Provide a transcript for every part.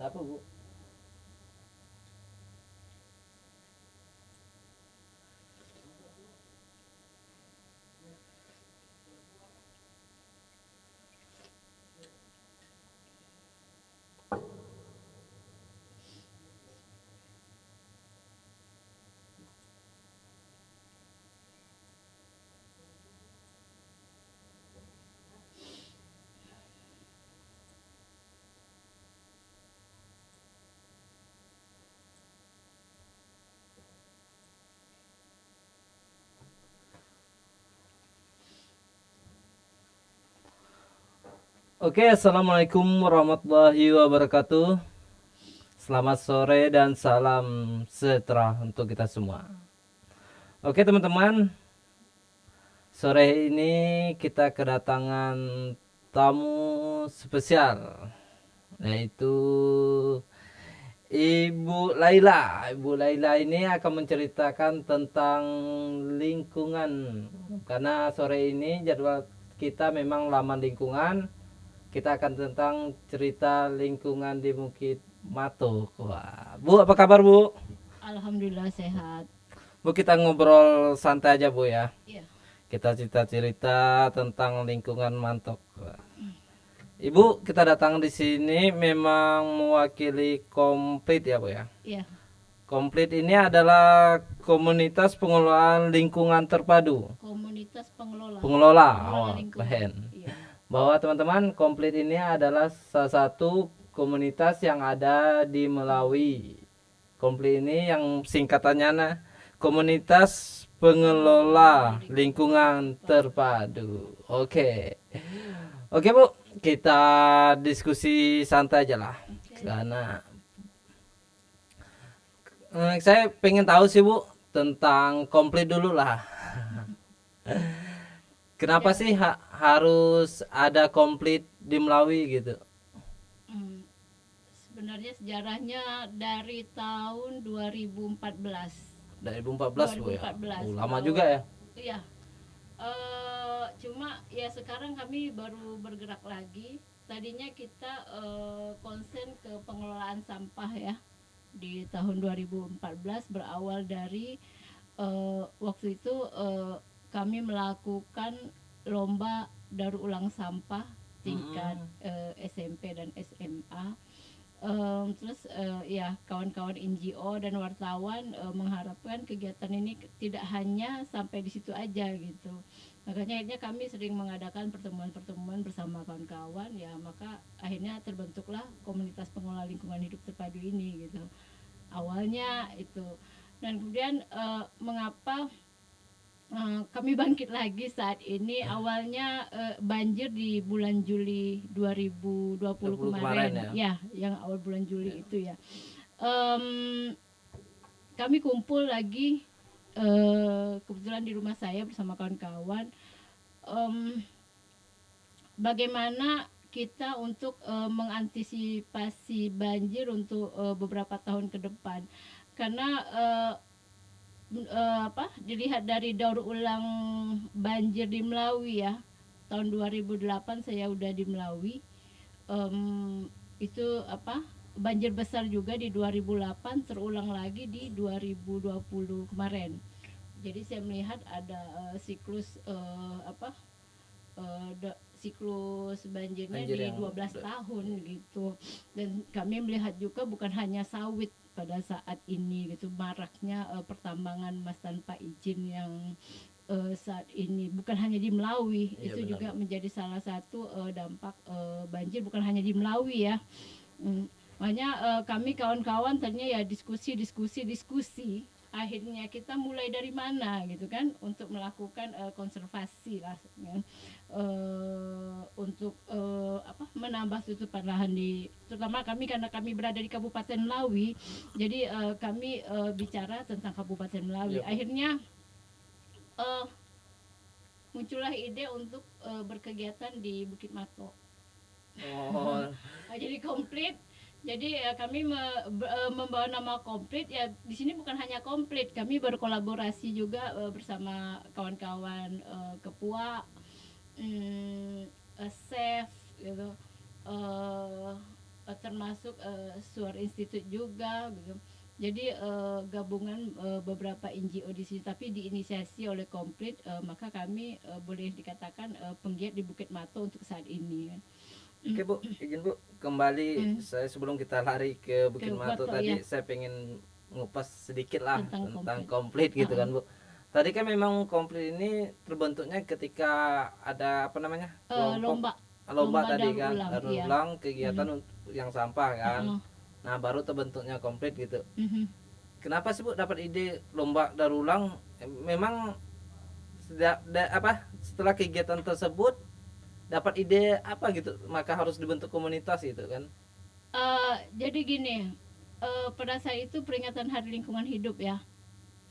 Ada apa, Bu? Oke, assalamualaikum warahmatullahi wabarakatuh. Selamat sore dan salam sejahtera untuk kita semua. Oke, teman-teman, sore ini kita kedatangan tamu spesial, yaitu Ibu Laila. Ibu Laila ini akan menceritakan tentang lingkungan. Karena sore ini jadwal kita memang laman lingkungan. Kita akan tentang cerita lingkungan di Bukit Matuk. Wah, Bu, apa kabar, Bu? Alhamdulillah sehat. Bu, kita ngobrol santai aja, Bu ya. Iya. Kita cerita-cerita tentang lingkungan Mantok. Ibu, kita datang di sini memang mewakili Komplit ya, Bu ya. Iya. Komplit ini adalah komunitas pengelolaan lingkungan terpadu. Komunitas pengelola. Pengelola, Pengelola oh, lingkungan. keren. Iya. Bahwa teman-teman, Komplit ini adalah salah satu komunitas yang ada di Melawi. Komplit ini yang singkatannya komunitas pengelola lingkungan terpadu. Oke. Oke, Bu, kita diskusi santai aja lah. Oke. Karena saya pengen tahu sih, Bu, tentang Komplit dulu lah. Kenapa Ya. sih harus ada Komplit di Melawi gitu? Hmm, Sebenarnya sejarahnya dari tahun 2014. 2014, Bu ya. 2014 Lama bahwa juga ya. iya. Cuma ya sekarang kami baru bergerak lagi. Tadinya kita konsen ke pengelolaan sampah ya. Di tahun 2014 berawal dari waktu itu kami melakukan lomba daur ulang sampah tingkat SMP dan SMA. Terus ya kawan-kawan NGO dan wartawan mengharapkan kegiatan ini tidak hanya sampai di situ aja gitu. Makanya akhirnya kami sering mengadakan pertemuan-pertemuan bersama kawan-kawan ya, maka akhirnya terbentuklah komunitas pengelola lingkungan hidup terpadu ini gitu. Awalnya itu, dan kemudian mengapa kami bangkit lagi saat ini. Awalnya banjir di bulan Juli 2020 20 kemarin kemarin ya. ya, yang awal bulan Juli itu ya. Em, Kami kumpul lagi kebetulan di rumah saya bersama kawan-kawan. Em, Bagaimana kita untuk mengantisipasi banjir untuk beberapa tahun ke depan, karena dilihat dari daur ulang banjir di Melawi ya, tahun 2008 saya udah di Melawi. Itu banjir besar juga di 2008, terulang lagi di 2020 kemarin. Jadi saya melihat ada siklus siklus banjirnya Banjir di yang 12 tahun gitu. Dan kami melihat juga bukan hanya sawit pada saat ini gitu, maraknya pertambangan emas tanpa izin yang saat ini bukan hanya di Melawi. Iya, Itu benar, juga Bu. menjadi salah satu dampak banjir bukan hanya di Melawi ya. Hmm. Makanya kami kawan-kawan ternyata ya diskusi diskusi diskusi, akhirnya kita mulai dari mana gitu kan untuk melakukan konservasi lah ya. Untuk menambah tutupan lahan di, terutama kami karena kami berada di Kabupaten Melawi, jadi kami bicara tentang Kabupaten Melawi. Iya, Bu. Akhirnya uh, muncullah ide untuk berkegiatan di Bukit Matok. Oh, Jadi komplit. Jadi kami membawa nama komplit ya. Di sini bukan hanya komplit, kami berkolaborasi juga bersama kawan-kawan Kepua, chef gitu. termasuk Suar Institute juga gitu. Jadi gabungan beberapa NGO di sini, tapi diinisiasi oleh Komplit, maka kami boleh dikatakan penggiat di Bukit Mato untuk saat ini kan. Oke Bu, izin Bu, kembali Hmm, saya sebelum kita lari ke ke Bukit Mato Mato ya, tadi, saya pengen ngupas sedikit lah tentang tentang Komplit. komplit gitu Uh-uh. kan Bu. Tadi kan memang komplit ini terbentuknya ketika ada apa namanya kelompok Lomba lomba lomba tadi daur kan, ulang, daur iya. ulang kegiatan Mhm. yang sampah kan. Uh-uh. Nah baru terbentuknya komplit gitu. Mhm. Kenapa sih Bu dapat ide lomba daur ulang? Memang setelah kegiatan tersebut dapat ide apa gitu, maka harus dibentuk komunitas gitu kan. Jadi gini, pada saat itu peringatan Hari Lingkungan Hidup ya.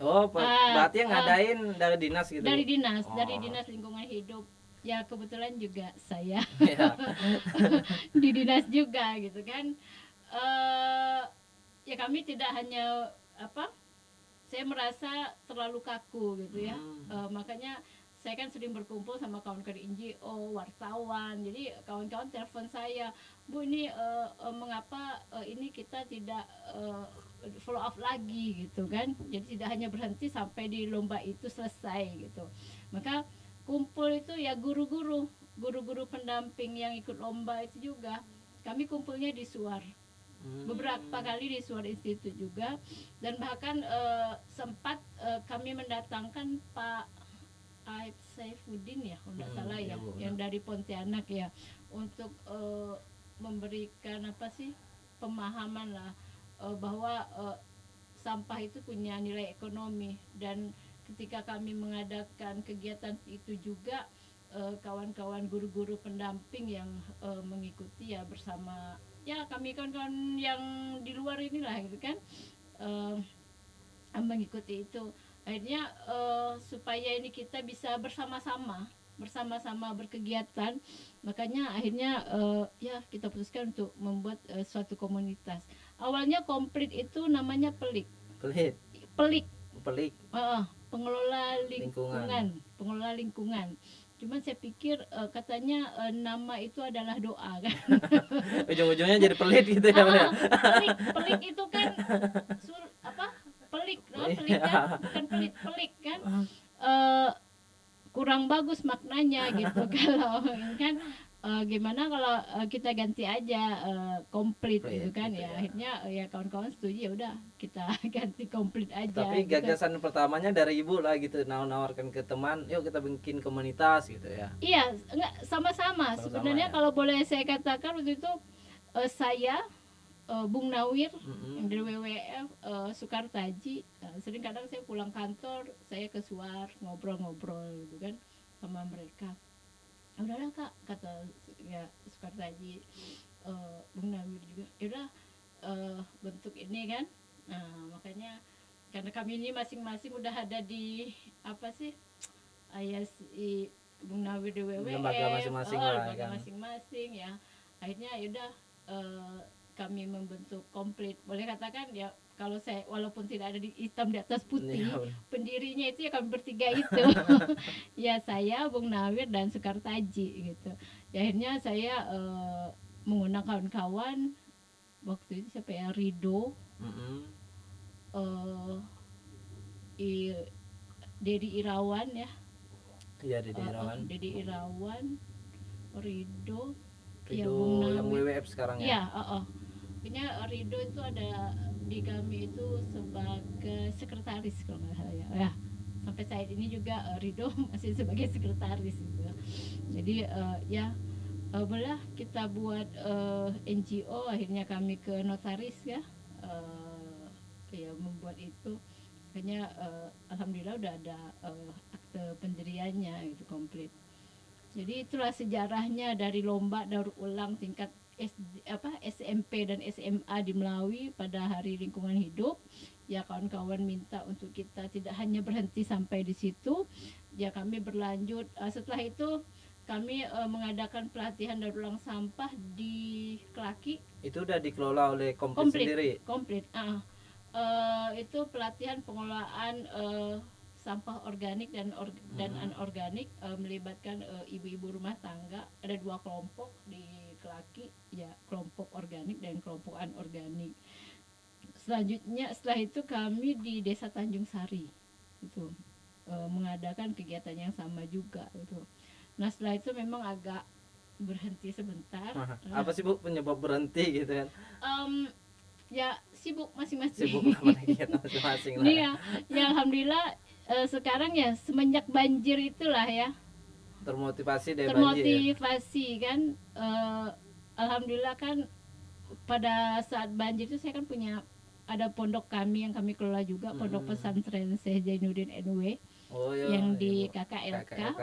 Oh, Ah, berarti yang ah, ngadain dari dinas gitu Bu. dari Oh. dinas lingkungan hidup. Ya kebetulan juga saya Ya. di dinas juga gitu kan. eh Ya kami tidak hanya apa, saya merasa terlalu kaku gitu ya. Makanya saya kan sering berkumpul sama kawan-kawan NGO, wartawan. Jadi kawan-kawan telepon saya, Bu ini mengapa ini kita tidak follow up lagi gitu kan. Jadi tidak hanya berhenti sampai di lomba itu selesai gitu. Maka kumpul itu ya guru-guru pendamping yang ikut lomba itu juga. Kami kumpulnya di Suar, beberapa kali di Suara Institute juga, dan bahkan sempat kami mendatangkan Pak Aib Saifuddin ya kalau nggak salah Ya ya, Bu. yang dari Pontianak ya, untuk memberikan apa sih, pemahaman lah, bahwa sampah itu punya nilai ekonomi. Dan ketika kami mengadakan kegiatan itu juga, kawan-kawan guru-guru pendamping yang mengikuti ya bersama ya kami kawan-kawan yang di luar inilah gitu kan, eh, mengikuti itu. Akhirnya supaya ini kita bisa bersama-sama berkegiatan, makanya akhirnya ya kita putuskan untuk membuat suatu komunitas. Awalnya Komplit itu namanya Pelik. Pelit, Pelik, pelik pengelola lingkungan. pengelola lingkungan. Cuman saya pikir katanya nama itu adalah doa kan. Ujung-ujungnya jadi pelit gitu ya Bu ya. Pelik itu kan apa? Pelik kan, Iya. bukan pelit, pelik kan. Eh, Kurang bagus maknanya gitu. Kalau kan gimana kalau kita ganti aja komplit gitu Pelit kan gitu ya. ya. Akhirnya ya kawan-kawan setuju, ya udah kita ganti komplit aja Tapi gitu. gagasan pertamanya dari ibu lah gitu, nawarkan ke teman, yuk kita bikin komunitas gitu ya. Iya, enggak, sama-sama. Sama-sama Sebenarnya ya. kalau boleh saya katakan waktu itu saya, Bung Nawir yang dari WWF, Sukartaji, sering kadang saya pulang kantor, saya ke Suar ngobrol-ngobrol gitu kan sama mereka. "Ah, udahlah Kak," kata ya Sukartaji, Bung Nawir juga, "Ya udah bentuk ini kan." Nah, makanya karena kami ini masing-masing udah ada di apa sih, ayah si Bung Nawir di Lembaga WWF, masing-masing lah lembaga kan. masing-masing ya. Akhirnya yaudah kami membentuk Komplit. Boleh katakan ya, kalau saya walaupun tidak ada di hitam di atas putih, Iya. pendirinya itu ya kami bertiga itu. Ya saya, Bung Nawir dan Sukartaji gitu. Ya, akhirnya saya mengundang kawan-kawan waktu itu, siapa ya, Rido, eh Dedi Irawan ya. Iya di Irawan. Dedi Irawan, Rido, ya Rido Bung yang Nawir. WWF sekarang ya. Ya, kayaknya Rido itu ada di kami itu sebagai sekretaris kalau nggak salah ya. Ya, sampai saat ini juga Rido masih sebagai sekretaris gitu. Jadi ya boleh kita buat NGO. Akhirnya kami ke notaris ya, ya membuat itu. Akhirnya alhamdulillah udah ada akte pendiriannya itu komplit. Jadi itulah sejarahnya dari lomba daur ulang tingkat SMP dan SMA di Melawi pada Hari Lingkungan Hidup. Ya kawan-kawan minta untuk kita tidak hanya berhenti sampai di situ. Ya kami berlanjut. Setelah itu kami mengadakan pelatihan daur ulang sampah di Kelaki. Itu udah dikelola oleh komplit Komplit, sendiri. komplit. Itu pelatihan pengelolaan sampah organik dan anorganik, melibatkan ibu-ibu rumah tangga. Ada 2 kelompok di laki-laki ya kelompok organik dan kelompok anorganik. Selanjutnya setelah itu kami di Desa Tanjung Sari itu mengadakan kegiatan yang sama juga gitu. Nah setelah itu memang agak berhenti sebentar. Apa sih Bu penyebab berhenti gitu kan? Ya sibuk masing-masing. Sibuk lah pada kegiatan masing-masing lah Nih ya. ya alhamdulillah sekarang ya semenjak banjir itulah ya Termotivasi dari banjir ya. termotivasi kan. Alhamdulillah kan pada saat banjir itu saya kan punya ada pondok kami yang kami kelola juga, pondok pesantren Syekh Zainuddin NW Oh iya, yang iya, di Bu. KKLK. KKLK.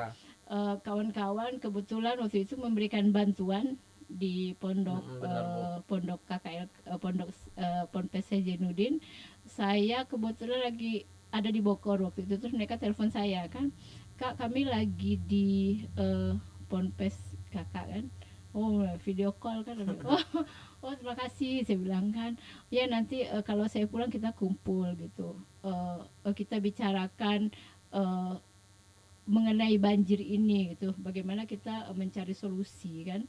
Kawan-kawan kebetulan waktu itu memberikan bantuan di pondok benar, Bu. pondok KKL pondok Ponpes Syekh Zainuddin. Saya kebetulan lagi ada di Bogor waktu itu, terus mereka telepon saya kan, Kak kami lagi di Ponpes kakak kan. Oh video call kan. Oh terima kasih saya bilang kan, ya nanti kalau saya pulang kita kumpul gitu, kita bicarakan mengenai banjir ini gitu, bagaimana kita mencari solusi kan,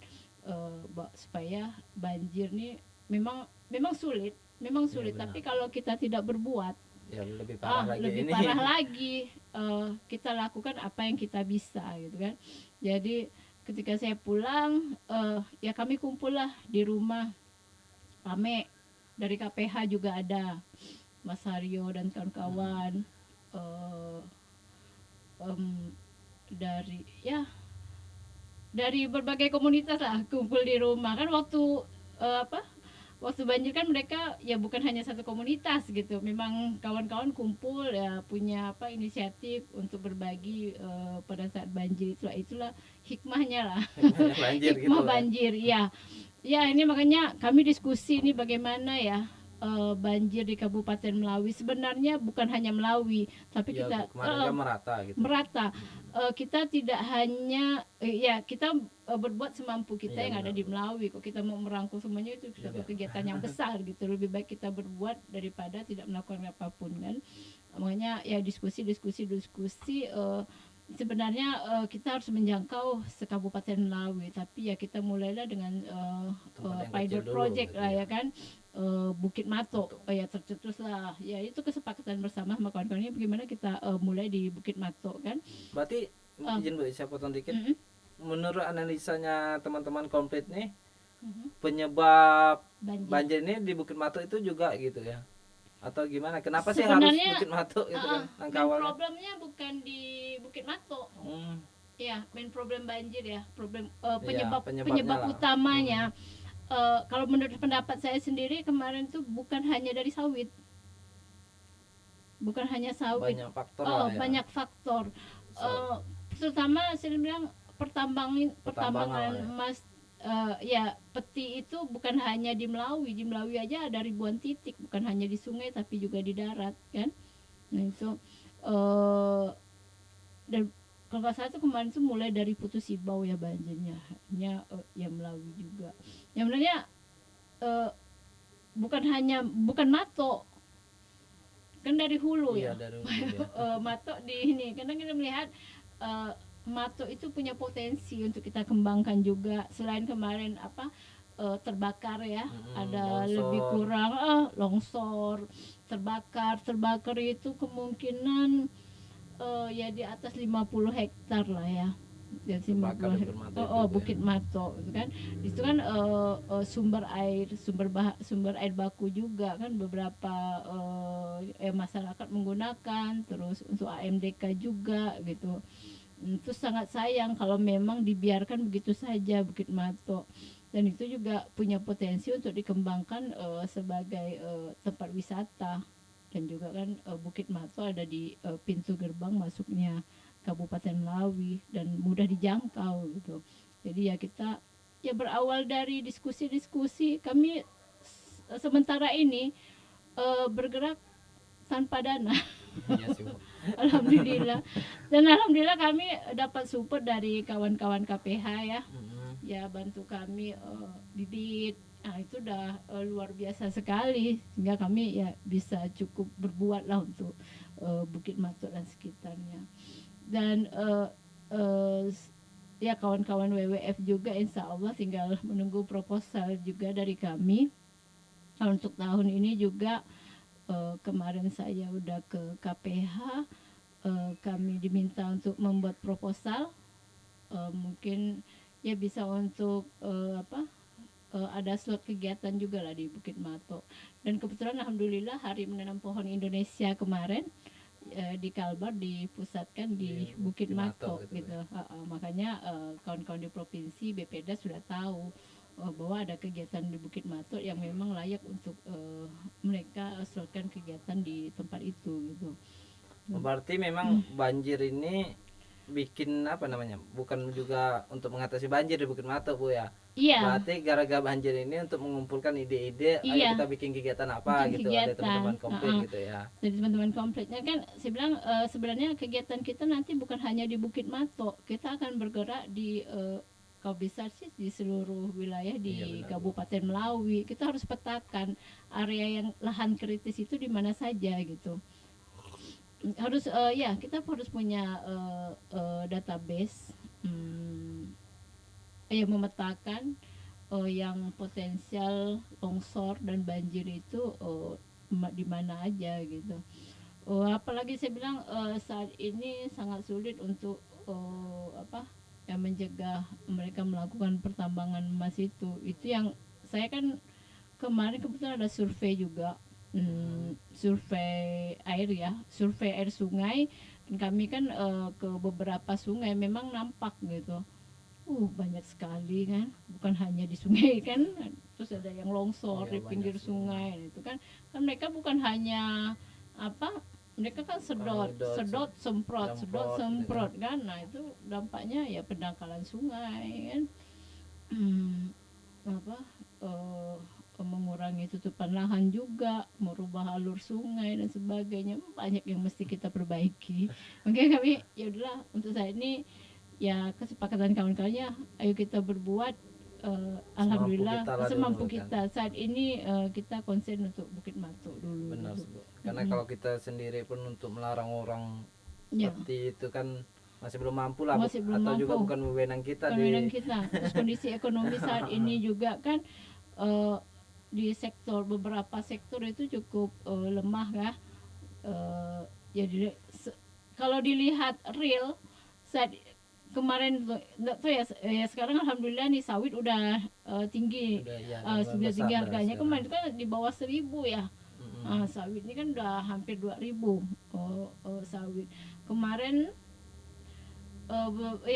supaya banjir ini memang sulit benar. tapi kalau kita tidak berbuat Ya lebih parah lagi lebih ini. parah lagi. Kita lakukan apa yang kita bisa gitu kan. Jadi ketika saya pulang ya kami kumpul lah di rumah rame, dari KPH juga ada Mas Haryo dan kawan-kawan, dari ya dari berbagai komunitas lah kumpul di rumah kan. Waktu banjir kan mereka ya bukan hanya satu komunitas gitu, memang kawan-kawan kumpul ya punya inisiatif untuk berbagi pada saat banjir. Itulah hikmahnya lah. Banjir gitu Hikmah ya. banjir ya ini makanya kami diskusi ini bagaimana ya banjir di Kabupaten Melawi. Sebenarnya bukan hanya Melawi, tapi Ya, kita kemarin kan merata gitu. merata. Kita tidak hanya ya kita berbuat semampu kita Iya, yang ada benar. di Melawi. Kok kita mau merangkul semuanya itu suatu kegiatan yang besar gitu. Lebih baik kita berbuat daripada tidak melakukan apapun kan. Makanya ya diskusi sebenarnya kita harus menjangkau sekabupaten Melawi, tapi ya kita mulailah dengan pilot dulu project gitu lah ya. ya kan. Bukit Mato ya tercetus lah ya, itu kesepakatan bersama sama kawan-kawannya bagaimana kita mulai di Bukit Mato kan. Berarti izin Bu, saya potong dikit. Mm-mm. Menurut analisanya teman-teman komplit nih, penyebab banjir ini di Bukit Mato itu juga gitu ya? Atau gimana? Kenapa sih harus Sebenarnya Bukit Mato gitu kan? main Awalnya. problemnya bukan di Bukit Mato. Ya, main problem banjir ya, problem penyebab penyebabnya lah. utamanya. Kalau menurut pendapat saya sendiri kemarin tuh bukan hanya dari sawit, Banyak faktor lah ya. banyak faktor. Terutama saya bilang pertambangan Pertambangan, ya. emas. Ya peti itu bukan hanya di Melawi aja ada ribuan titik, bukan hanya di sungai tapi juga di darat kan. Nah itu dan kalau nggak salah itu kemarin tuh mulai dari Putus Ibau ya banjirnya, ya Melawi juga. Yang sebenarnya bukan Mato, kan dari hulu Iya, ya. dari hulu ya. Mato di ini karena kita melihat Mato itu punya potensi untuk kita kembangkan juga. Selain kemarin terbakar ya, ada longsor. lebih kurang longsor, terbakar itu kemungkinan ya di atas 50 hektar lah ya. Di 50 hektar. Bukit Mato itu kan. Itu kan sumber air baku juga kan, beberapa masyarakat menggunakan, terus untuk AMDK juga gitu. Itu sangat sayang kalau memang dibiarkan begitu saja Bukit Mato, dan itu juga punya potensi untuk dikembangkan sebagai tempat wisata. Dan juga kan Bukit Mato ada di pintu gerbang masuknya Kabupaten Melawi dan mudah dijangkau gitu. Jadi ya kita ya berawal dari diskusi kami sementara ini bergerak tanpa dana. Iya sih, Bu. Alhamdulillah. Dan alhamdulillah kami dapat support dari kawan-kawan KPH ya. Ya bantu kami bibit. Nah itu udah luar biasa sekali, sehingga kami ya bisa cukup berbuat lah untuk Bukit Mato dan sekitarnya. Dan ya kawan-kawan WWF juga insya Allah tinggal menunggu proposal juga dari kami. Untuk tahun ini juga kemarin saya udah ke KPH, kami diminta untuk membuat proposal, mungkin ya bisa untuk ada slot kegiatan juga lah di Bukit Mato. Dan kebetulan alhamdulillah Hari Menanam Pohon Indonesia kemarin di Kalbar dipusatkan di Bukit Mato gitu. Makanya kawan-kawan di provinsi BPD sudah tahu bahwa ada kegiatan di Bukit Mato yang memang layak untuk mereka slotkan kegiatan di tempat itu gitu. Berarti memang banjir ini bikin apa namanya? Bukan juga untuk mengatasi banjir di Bukit Mato, Bu ya. Iya. Berarti gara-gara banjir ini untuk mengumpulkan ide-ide, ayo Iya. kita bikin kegiatan apa Bikin gitu, ada kegiatan. teman-teman komplit gitu ya. Jadi teman-teman komplitnya kan saya bilang sebenarnya kegiatan kita nanti bukan hanya di Bukit Mato, kita akan bergerak di kalau bisa sih di seluruh wilayah di Iya, benar, Bu. Kabupaten Melawi. Kita harus petakan area yang lahan kritis itu di mana saja gitu. Harus ya kita harus punya database yang memetakan yang potensial longsor dan banjir itu di mana aja gitu. Apalagi saya bilang saat ini sangat sulit untuk yang mencegah mereka melakukan pertambangan emas itu. Itu yang saya kan kemarin kebetulan ada survei juga, survei air ya, survei air sungai. Dan kami kan ke beberapa sungai memang nampak gitu. Banyak sekali kan, bukan hanya di sungai kan, terus ada yang longsor di pinggir sungai itu kan mereka bukan hanya mereka kan sedot semprot kan, nah itu dampaknya ya pendangkalan sungai kan, mengurangi tutupan lahan juga, merubah alur sungai dan sebagainya, banyak yang mesti kita perbaiki. Oke, kami ya udahlah untuk saat ini ya kesepakatan kawan-kawannya, ayo kita berbuat, alhamdulillah semampu kita. Saat ini kita konsen untuk Bukit Mato dulu. Benar, Bu. Karena kalau kita sendiri pun untuk melarang orang seperti itu kan masih belum mampu lah, atau juga bukan wewenang kita. Terus kondisi ekonomi saat ini juga kan di beberapa sektor itu cukup lemah ya. Jadi kalau dilihat real saat kemarin tuh ya sekarang alhamdulillah nih sawit udah tinggi, sudah tinggi harganya. Kemarin itu kan di bawah 1.000 ya. Sawit ini kan udah hampir 2.000 sawit. Kemarin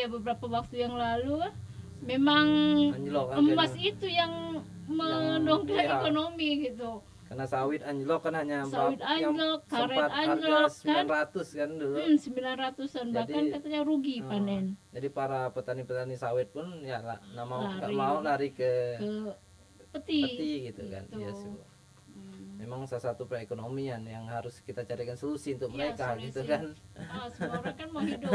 beberapa waktu yang lalu memang emas itu yang mendongkrak ekonomi gitu. Karena sawit anjlok kan, hanya sawit anjlok, karet anjlok kan 900 kan dulu. 900-an bahkan katanya rugi panen. Jadi para petani-petani sawit pun ya nggak mau lari ke peti gitu kan. Iya sih, Bu. Memang salah satu perekonomian yang harus kita carikan solusi untuk mereka solusi. Gitu kan. Semua orang kan mau hidup.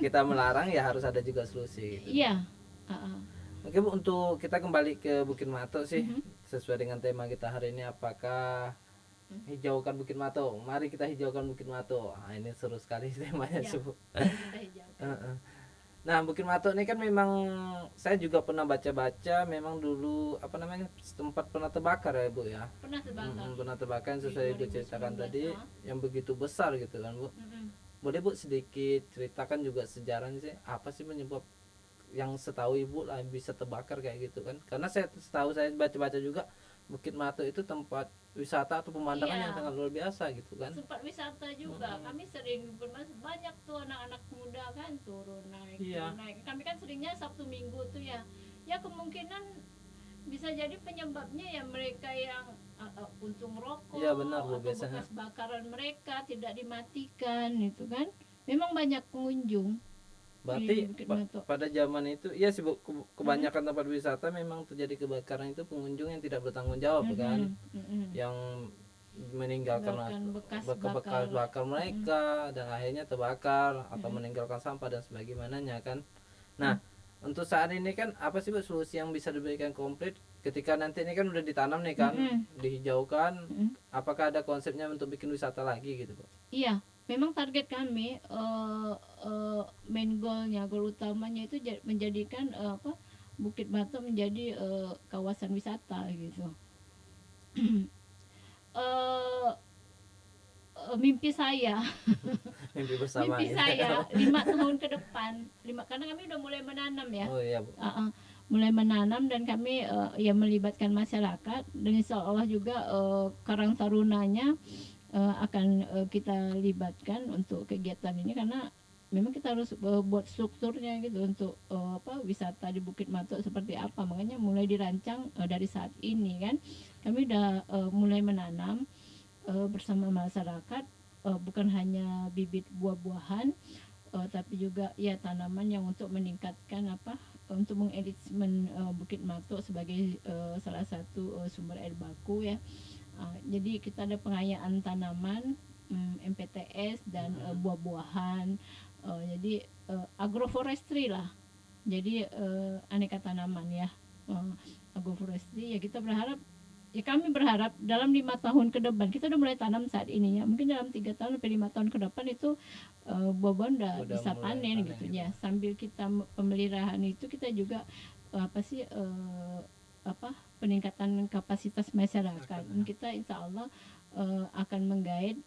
Kita melarang ya harus ada juga solusi gitu. Iya. Oke, Bu, untuk kita kembali ke Bukit Mato sih, sesuai dengan tema kita hari ini, apakah hijaukan Bukit Mato? Mari kita hijaukan Bukit Mato. Ini seru sekali temanya sih, Bu. Nah, Bukit Mato ini kan memang saya juga pernah baca-baca, memang dulu tempat pernah terbakar ya, Bu ya. Pernah terbakar sesuai Ibu ceritakan tadi, yang begitu besar gitu kan, Bu. Boleh, Bu, sedikit ceritakan juga sejarahnya sih, apa sih penyebab yang setahu Ibu lah bisa terbakar kayak gitu kan? Karena saya baca-baca juga Bukit Mato itu tempat wisata atau pemandangan yang sangat luar biasa gitu kan. Tempat wisata juga. Kami sering banyak tuh anak-anak muda kan turun naik. Kami kan seringnya Sabtu Minggu tuh ya. Ya kemungkinan bisa jadi penyebabnya ya mereka yang puntung rokok, benar, Bu, atau bekas bakaran mereka tidak dimatikan itu kan. Memang banyak pengunjung. Berarti pada zaman itu iya sih, Bu, kebanyakan tempat wisata memang terjadi kebakaran itu pengunjung yang tidak bertanggung jawab kan, yang meninggalkan bekas bakar mereka dan akhirnya terbakar atau meninggalkan sampah dan sebagainya kan. Nah, untuk saat ini kan apa sih, Bu, solusi yang bisa diberikan komplit ketika nanti ini kan udah ditanam nih kan, dihijaukan, apakah ada konsepnya untuk bikin wisata lagi gitu, Bu? Iya, memang target kami main goal utamanya itu menjadikan Bukit Batok menjadi kawasan wisata gitu. eh Mimpi saya Mimpi bersama mimpi gitu. saya 5 tahun ke depan, karena kami udah mulai menanam ya. Oh iya Bu. Mulai menanam dan kami ya melibatkan masyarakat, dan insya Allah juga Karang Tarunanya akan kita libatkan untuk kegiatan ini, karena memang kita harus buat strukturnya gitu untuk wisata di Bukit Matok seperti apa. Makanya mulai dirancang dari saat ini kan kami udah mulai menanam bersama masyarakat, bukan hanya bibit buah-buahan, tapi juga ya tanaman yang untuk meningkatkan untuk mengeritmen Bukit Matok sebagai salah satu sumber air baku ya. Jadi kita ada pengayaan tanaman, MPTS dan buah-buahan. Jadi agroforestry lah. Jadi aneka tanaman ya. Agroforestry ya, kita berharap ya, kami berharap dalam 5 tahun ke depan, kita udah mulai tanam saat ini ya, mungkin dalam 3 tahun sampai 5 tahun ke depan itu buah-buahan udah bisa panen gitu ya. Sambil kita pemeliharaan itu, kita juga peningkatan kapasitas masyarakat. Dan kita insya Allah akan menggait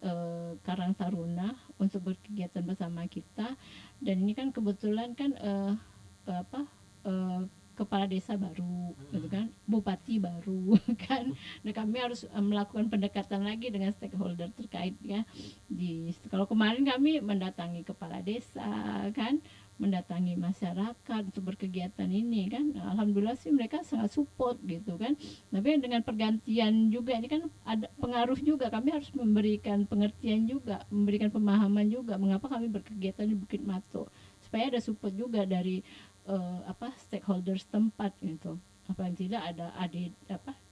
Karang Taruna untuk berkegiatan bersama kita. Dan ini kan kebetulan kan apa kepala desa baru gitu kan, bupati baru kan. Nah, kami harus melakukan pendekatan lagi dengan stakeholder terkait ya. Kalau kemarin kami mendatangi kepala desa kan, mendatangi masyarakat untuk berkegiatan ini kan, alhamdulillah sih mereka sangat support gitu kan. Tapi dengan pergantian juga ini kan ada pengaruh juga, kami harus memberikan pengertian juga, memberikan pemahaman juga mengapa kami berkegiatan di Bukit Matok, supaya ada support juga dari stakeholder setempat gitu. Apalagi tidak ada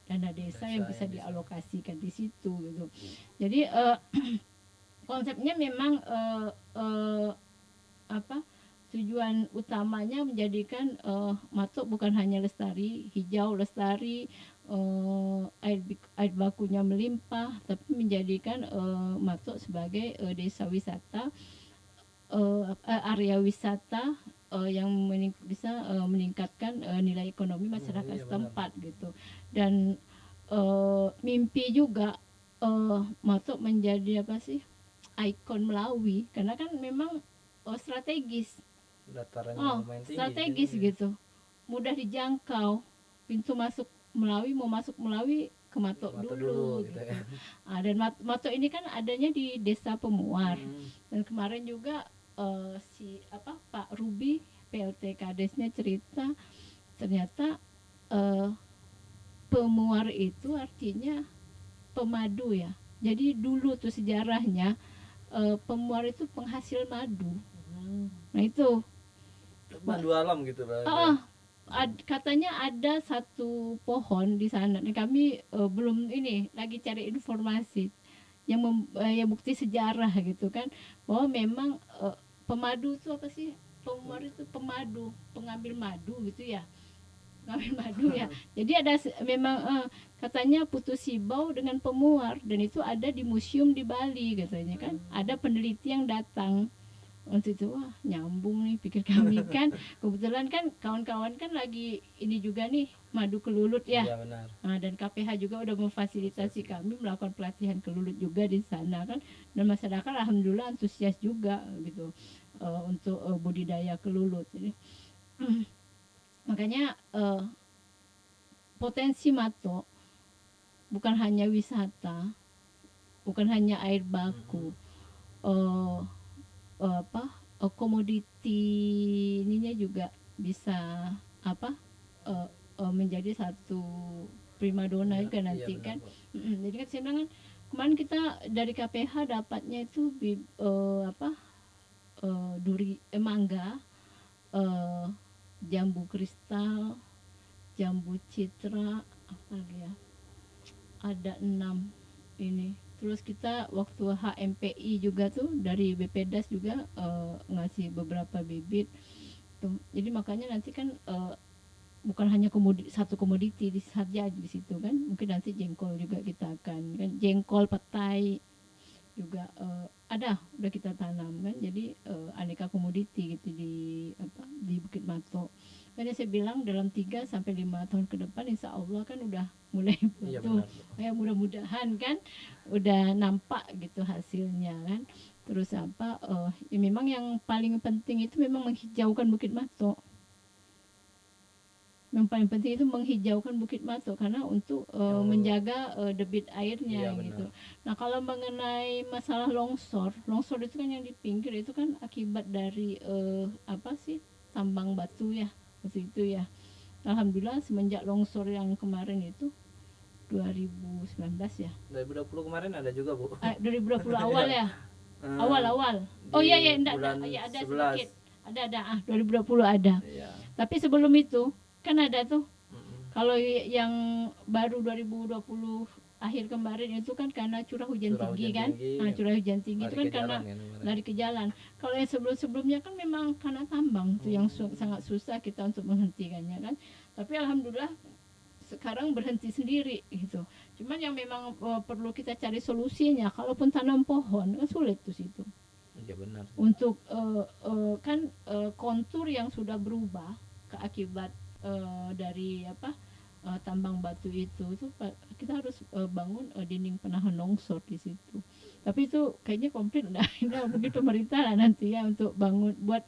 dana desa yang bisa dialokasikan di situ gitu. Jadi konsepnya memang tujuan utamanya menjadikan Matok bukan hanya lestari hijau, lestari air bakunya melimpah, tapi menjadikan Matok sebagai desa wisata, area wisata yang bisa meningkatkan nilai ekonomi masyarakat setempat gitu. Dan mimpi juga Matok menjadi ikon Melawi, karena kan memang strategis. Strategis gitu, mudah dijangkau, pintu masuk Melawi, mau masuk Melawi ke Matok dulu gitu. Dan Matok ini kan adanya di Desa Pemuar. Dan kemarin juga Pak Ruby PLT Kadesnya cerita, ternyata Pemuar itu artinya pemadu ya. Jadi dulu tuh sejarahnya Pemuar itu penghasil madu. Nah itu madu alam gitu Pak. Katanya ada satu pohon di sana. Nah, kami belum ini lagi cari informasi yang ya bukti sejarah gitu kan, bahwa memang pemadu itu Pemuar itu pemadu, pengambil madu gitu ya. Pengambil madu ya. Jadi ada memang katanya Putu Sibau dengan Pemuar, dan itu ada di museum di Bali katanya kan. Ada peneliti yang datang waktu itu, wah nyambung nih pikir kami kan. Kebetulan kan kawan-kawan kan lagi ini juga nih, madu kelulut ya. Iya benar. Nah, dan KPH juga udah memfasilitasi kami melakukan pelatihan kelulut juga di sana kan, dan masyarakat alhamdulillah antusias juga gitu untuk budidaya kelulut. Jadi makanya potensi Matok bukan hanya wisata, bukan hanya air baku, komoditi ininya juga bisa menjadi satu primadona juga nanti kan. Jadi kan saya bilang kan, kemarin kita dari KPH dapatnya itu duri mangga, jambu kristal, jambu citra, apa lagi ya, ada 6 ini. Terus kita waktu HMPI juga tuh dari BPDAS juga ngasih beberapa bibit tuh. Jadi makanya nanti kan bukan hanya satu komoditi saja di situ kan. Mungkin nanti jengkol juga kita akan kan, jengkol petai juga udah kita tanam kan, jadi aneka komoditi gitu di Bukit Mato. Makanya saya bilang dalam 3 sampai 5 tahun ke depan insya Allah kan udah mulai Iya tuh, benar, Bu. ya mudah-mudahan kan udah nampak gitu hasilnya kan. Terus ya memang yang paling penting itu memang menghijaukan Bukit Mato. Yang paling penting itu menghijaukan Bukit Mato karena untuk Yang menjaga debit airnya iya benar. gitu. Nah, kalau mengenai masalah longsor itu kan yang di pinggir itu kan akibat dari apa sih, tambang batu ya waktu itu ya. Alhamdulillah semenjak longsor yang kemarin itu 2019 ya. 2020 kemarin ada juga, Bu. 2020 awal ya. Eh, Awal-awal. Oh di iya ya, enggak, bulan ya ada 11. sedikit. Ada 2020 ada. Iya. Tapi sebelum itu kan ada tuh. Mm-mm. Kalau yang baru 2020 akhir kemarin itu kan karena curah hujan Curah tinggi hujan kan. tinggi, Nah, curah hujan tinggi itu lari kan ke karena jalan kan kemarin. lari ke jalan. Kalau yang sebelum-sebelumnya kan memang karena tambang tuh yang sangat susah kita untuk menghentikannya kan. Tapi alhamdulillah sekarang berhenti sendiri gitu. Cuman yang memang perlu kita cari solusinya, kalaupun tanam pohon kan sulit tuh situ. Iya benar. Untuk kan kontur yang sudah berubah akibat dari tambang batu itu kita harus bangun dinding penahan longsor di situ. Tapi itu kayaknya komplit udah mungkin pemerintah lah nanti ya untuk buat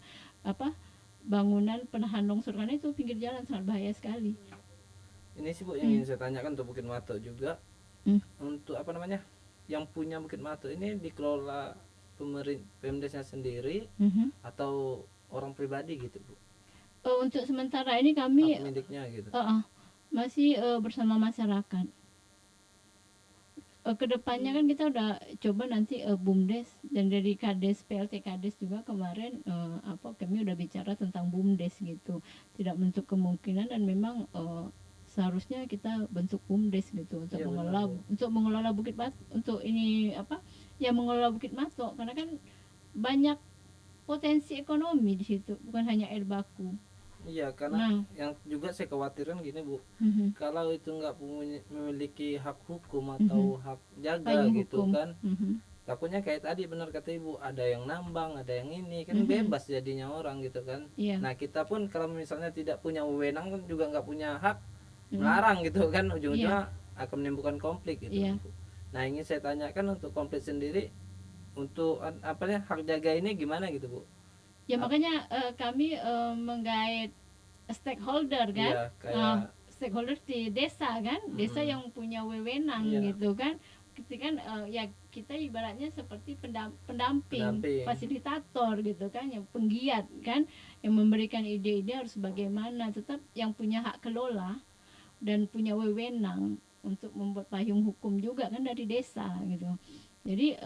bangunan penahan longsor karena itu pinggir jalan sangat bahaya sekali. Ini sih, Bu, yang ingin saya tanyakan untuk Bukit Mato juga. Untuk apa namanya? Yang punya Bukit Mato ini dikelola Pemdesnya sendiri atau orang pribadi gitu, Bu? Untuk sementara ini kami Hak miliknya gitu. masih bersama masyarakat. Kedepannya kan kita udah coba nanti BUMDes, dan dari Kades PLT Kades juga kemarin kami udah bicara tentang BUMDes gitu. Tidak menutup kemungkinan dan memang seharusnya kita bentuk BUMDes gitu untuk Iya, mengelola benar, Bu. untuk mengelola Bukit Mato, untuk ini mengelola Bukit Mato karena kan banyak potensi ekonomi di situ, bukan hanya air baku. Iya, karena yang juga saya khawatirkan gini, Bu. Kalau itu nggak memiliki hak hukum atau hak jaga Payung gitu hukum. kan, takutnya kayak tadi benar kata Ibu, ada yang nambang, ada yang ini kan bebas jadinya orang gitu kan. Iya. Nah, kita pun kalau misalnya tidak punya wewenang kan juga nggak punya hak melarang gitu kan, ujung-ujungnya akan menimbulkan konflik gitu. Iya. Nah, ingin saya tanyakan untuk konflik sendiri, untuk apa ya, hak jaga ini gimana gitu, Bu? Ya makanya kami menggait stakeholder kan. Iya, kayak Stakeholder di desa kan, desa yang punya wewenang Iya. gitu kan. Kita kan ya kita ibaratnya seperti pendamping, fasilitator gitu kan, yang penggiat kan, yang memberikan ide-ide harus bagaimana, tetap yang punya hak kelola dan punya wewenang untuk membuat payung hukum juga kan dari desa gitu. Jadi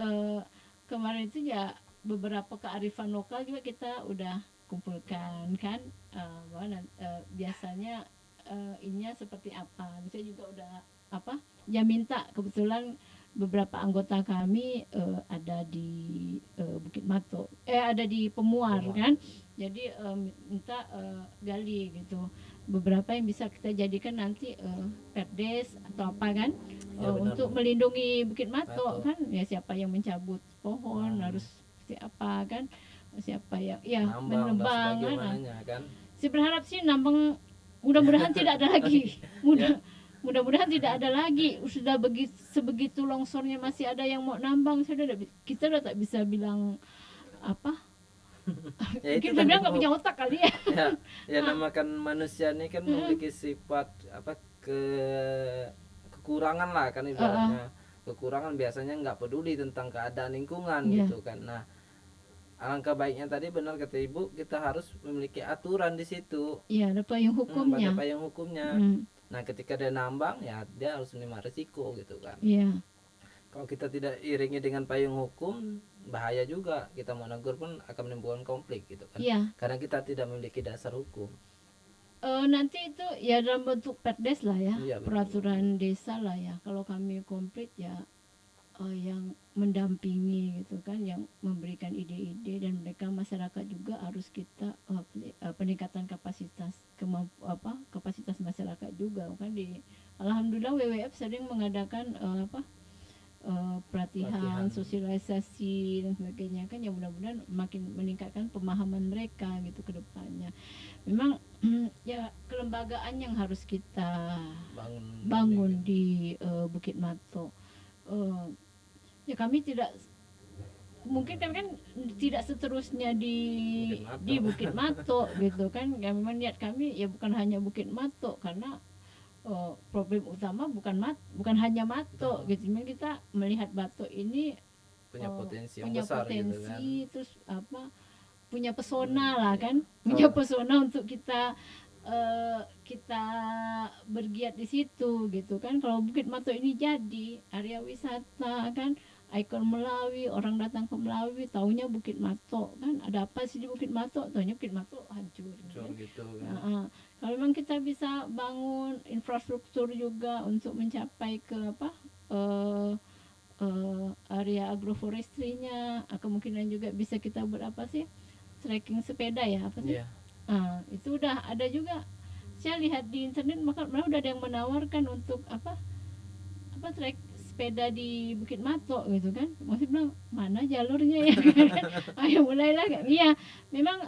kemarin itu ya beberapa kearifan lokal juga kita udah kumpulkan kan, biasanya ininya seperti apa. Saya juga udah minta, kebetulan beberapa anggota kami ada di Bukit Mato, ada di Pemuar kan, jadi minta gali gitu beberapa yang bisa kita jadikan nanti perdes atau apa kan, untuk melindungi Bukit Mato kan, ya siapa yang mencabut pohon harus seperti apa kan, siapa yang menebang kan. Saya berharap sih nambang mudah-mudahan tidak ada lagi. Mudah-mudahan tidak ada lagi. Sudah sebegitu longsornya masih ada yang mau nambang, kita udah tak bisa bilang apa. Ya, mungkin saya bilang nggak punya otak kali ya. Ya namakan manusia ini kan memiliki sifat kekurangan lah kan ibaratnya. Kekurangan biasanya nggak peduli tentang keadaan lingkungan gitu kan. Nah, alangkah baiknya tadi benar kata Ibu, kita harus memiliki aturan di situ. Iya, ada payung hukumnya. Ada payung hukumnya. Nah, ketika dia nambang ya dia harus menerima risiko gitu kan. Iya. Kalau kita tidak iringi dengan payung hukum, bahaya juga. Kita mau negur pun akan menimbulkan konflik gitu kan. Iya. Karena kita tidak memiliki dasar hukum. Nanti itu ya dalam bentuk perdes lah ya, Iya, peraturan desa lah ya. Kalau kami komplit ya yang mendampingi gitu kan, yang memberikan ide-ide, dan mereka masyarakat juga harus kita peningkatan kapasitas kapasitas masyarakat juga kan. Alhamdulillah WWF sering mengadakan pelatihan, sosialisasi dan sebagainya kan, yang mudah-mudahan makin meningkatkan pemahaman mereka gitu ke depannya. Memang ya kelembagaan yang harus kita bangun di Bukit Mato. Ya kami tidak mungkin kan tidak seterusnya di Bukit Mato gitu kan. Ya memang niat kami ya bukan hanya Bukit Mato, karena problem utama bukan hanya Mato gitu. Memang kita melihat Batok ini punya potensi yang punya besar gitu kan. terus punya pesona lah kan, punya pesona untuk kita bergiat di situ gitu kan. Kalau Bukit Mato ini jadi area wisata kan, ikon Melawi, orang datang ke Melawi taunya Bukit Mato kan, ada apa sih di Bukit Mato, taunya Bukit Mato hancur kan? Gitu kan. Kalau memang kita bisa bangun infrastruktur juga untuk mencapai ke area agroforestry-nya, kemungkinan juga bisa kita berapa sih trekking sepeda ya apa sih? Itu udah ada juga, saya lihat di internet, maka udah ada yang menawarkan untuk apa trek sepeda di Bukit Mato gitu kan. Masih bilang mana jalurnya ya kan? Ayo mulailah. Iya memang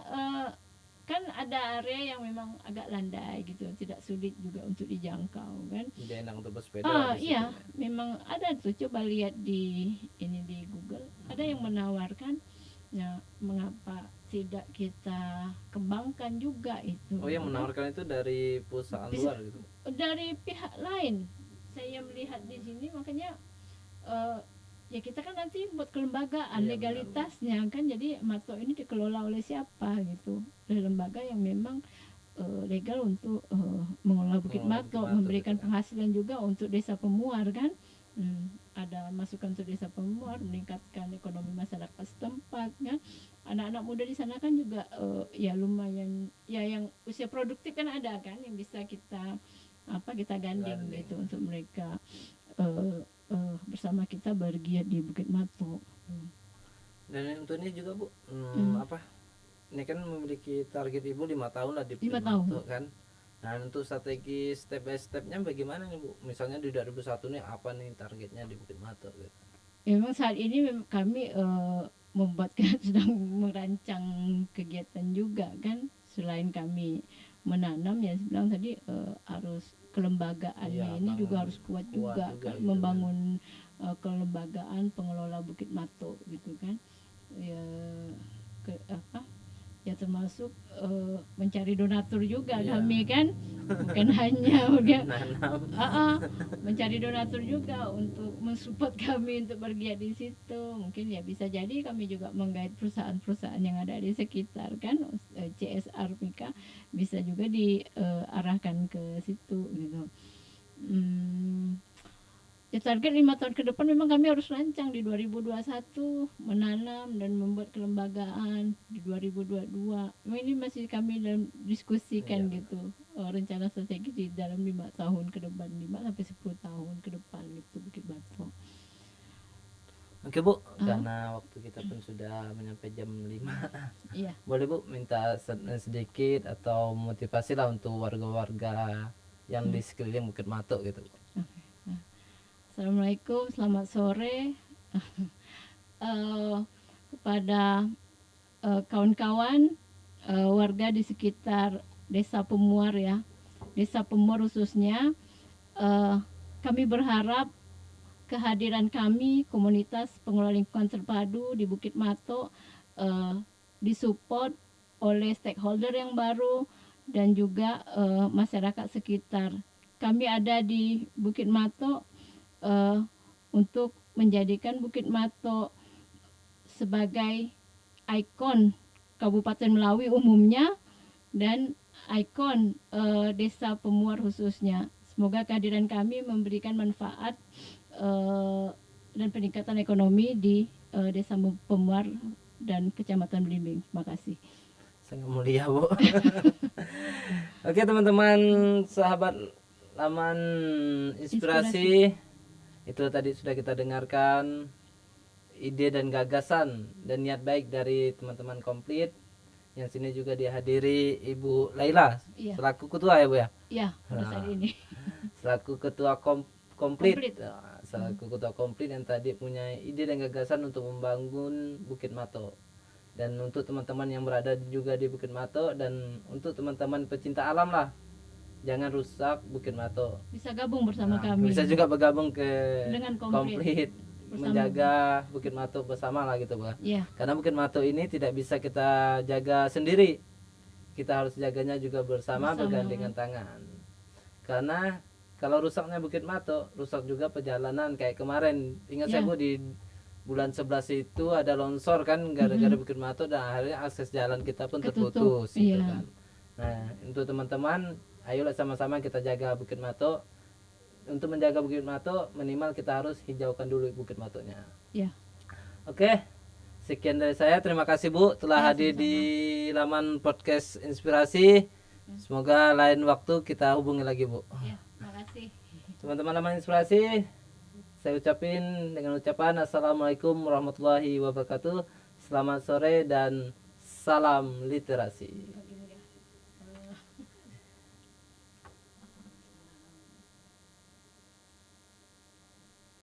kan ada area yang memang agak landai gitu, tidak sulit juga untuk dijangkau kan. Jadi enak untuk bersepeda. Iya memang ada tuh, coba lihat di Google, ada yang menawarkan. Nah, mengapa tidak kita kembangkan juga itu? Yang menawarkan itu dari perusahaan luar gitu? Dari pihak lain. Saya melihat di sini, makanya ya kita kan nanti buat kelembagaan, legalitasnya kan. Jadi Mato ini dikelola oleh siapa gitu, oleh lembaga yang memang legal untuk mengelola Bukit Mato, memberikan penghasilan juga untuk desa pemuar kan. Ada masukan untuk desa pemuar, meningkatkan ekonomi masyarakat setempat kan. Anak-anak muda di sana kan juga ya lumayan ya, yang usia produktif kan ada kan, yang bisa kita gandeng gitu untuk mereka bersama kita bergiat di Bukit Mato. Dan untuk ini juga Bu, ini kan memiliki target Ibu 5 tahun lah di Bukit 5 tahun. Mato kan. Nah untuk strategi step by stepnya bagaimana nih Bu? Misalnya di 2001 nih apa nih targetnya di Bukit Mato gitu? Memang saat ini kami sedang merancang kegiatan juga kan. Selain kami menanam, ya saya bilang tadi harus kelembagaannya ini juga harus kuat juga kan, gitu, membangun kelembagaan pengelola Bukit Mato gitu kan. Ya ya termasuk mencari donatur juga kami kan, bukan hanya mencari donatur juga untuk mensupport kami untuk bergiat di situ. Mungkin ya bisa jadi kami juga menggait perusahaan-perusahaan yang ada di sekitar kan, CSR Mika bisa juga diarahkan ke situ gitu. Ya target 5 tahun ke depan memang kami harus rancang di 2021 menanam dan membuat kelembagaan di 2022. Ini masih kami dalam diskusikan gitu, rencana strategi di dalam 5 tahun ke depan, 5 sampai 10 tahun ke depan gitu Bukit Mato. Oke Bu, karena waktu kita pun sudah menyampai jam 5. Iya. Boleh Bu minta sedikit atau motivasi lah untuk warga-warga yang di sekeliling Bukit Mato gitu. Assalamualaikum, selamat sore kepada kawan-kawan warga di sekitar Desa Pemuar ya, Desa Pemuar khususnya. Kami berharap kehadiran kami, komunitas pengelola lingkungan terpadu di Bukit Mato, disupport oleh stakeholder yang baru dan juga masyarakat sekitar. Kami ada di Bukit Mato untuk menjadikan Bukit Mato sebagai ikon Kabupaten Melawi umumnya dan ikon Desa Pemuar khususnya. Semoga kehadiran kami memberikan manfaat dan peningkatan ekonomi di Desa Pemuar dan Kecamatan Belimbing. Terima kasih. Sangat mulia Bu. Oke teman-teman sahabat laman inspirasi. Itu tadi sudah kita dengarkan ide dan gagasan dan niat baik dari teman-teman komplit. Yang sini juga dihadiri Ibu Laila, selaku ketua ya Bu ya? Iya, pada saat ini. Selaku ketua komplit. selaku ketua komplit yang tadi punya ide dan gagasan untuk membangun Bukit Mato. Dan untuk teman-teman yang berada juga di Bukit Mato dan untuk teman-teman pecinta alam lah, jangan rusak Bukit Mato. Bisa gabung bersama Nah, kami bisa juga bergabung ke dengan komplit bersama. menjaga Bukit Mato bersama lah gitu, Bu. Ya, Karena Bukit Mato ini tidak bisa kita jaga sendiri. Kita harus jaganya juga bersama. Bergandengan tangan. Karena kalau rusaknya Bukit Mato, rusak juga perjalanan kayak kemarin. Ingat saya, Bu, di bulan 11 itu ada longsor kan gara-gara Bukit Mato dan akhirnya akses jalan kita pun terputus gitu kan. Nah, untuk teman-teman, ayolah sama-sama kita jaga Bukit Mato. Untuk menjaga Bukit Mato, minimal kita harus hijaukan dulu Bukit Matonya. ya. Oke, sekian dari saya. Terima kasih, Bu, telah hadir di laman podcast Inspirasi. Semoga lain waktu kita hubungi lagi, Bu. Ya, makasih. Teman-teman laman Inspirasi, saya ucapin dengan ucapan Assalamualaikum warahmatullahi wabarakatuh. Selamat sore dan salam literasi.